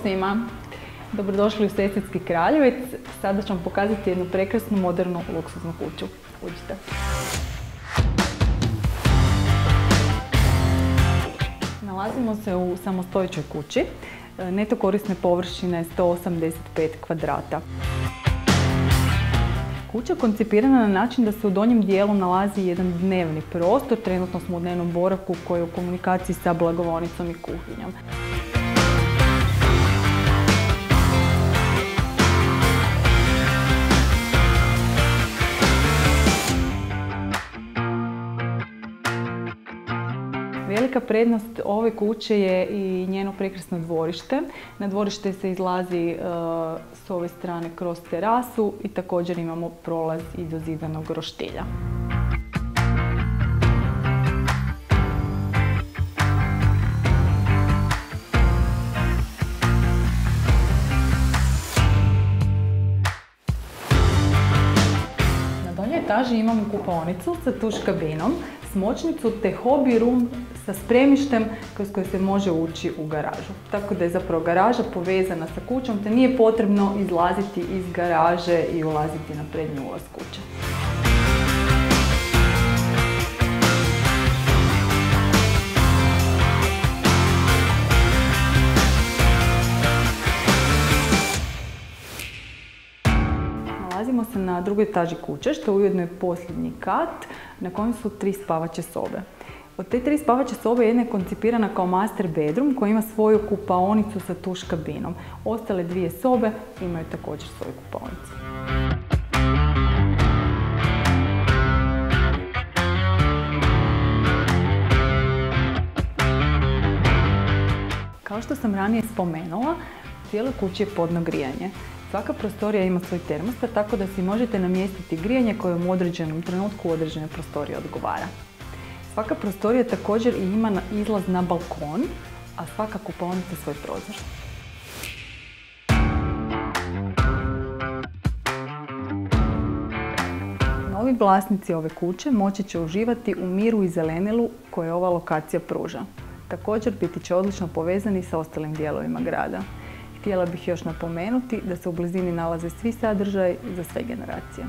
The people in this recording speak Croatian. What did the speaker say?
svima! Dobrodošli u Sesvetski Kraljevec. Sada ću vam pokazati jednu prekrasnu, modernu, luksuznu kuću. Uđite! Nalazimo se u samostojećoj kući. Neto korisne površine je 185 kvadrata. Kuća je koncipirana na način da se u donjem dijelu nalazi jedan dnevni prostor. Trenutno smo u dnevnom boravku koji je u komunikaciji sa blagovornicom i kuhinjom. Velika prednost ove kuće je i njeno prekrasno dvorište. Na dvorište se izlazi s ove strane kroz terasu i također imamo prolaz i do zidanog roštilja. Na donjoj etaži imamo kupaonicu sa tuš kabinom, smočnicu te hobby room sa spremištem kroz koje se može ući u garažu. Tako da je zapravo garaža povezana sa kućom te nije potrebno izlaziti iz garaže i ulaziti na prednji ulaz kuće. Nalazimo se na drugoj etaži kuće, što ujedno je posljednji kat na kojem su 3 spavaće sobe. Od te 3 spavaće sobe jedna je koncipirana kao master bedroom koja ima svoju kupaonicu sa tuš kabinom. Ostale 2 sobe imaju također svoju kupaonicu. Kao što sam ranije spomenula, u cijeloj kući je podno grijanje. Svaka prostorija ima svoj termostat, tako da si možete namjestiti grijanje koje u određenom trenutku u određene prostorije odgovara. Svaka prostorija također ima izlaz na balkon, a svaka kupaonica svoj prozor. Novi vlasnici ove kuće moći će uživati u miru i zelenilu koje ova lokacija pruža. Također biti će odlično povezani sa ostalim dijelovima grada. Htjela bih još napomenuti da se u blizini nalaze svi sadržaji za sve generacije.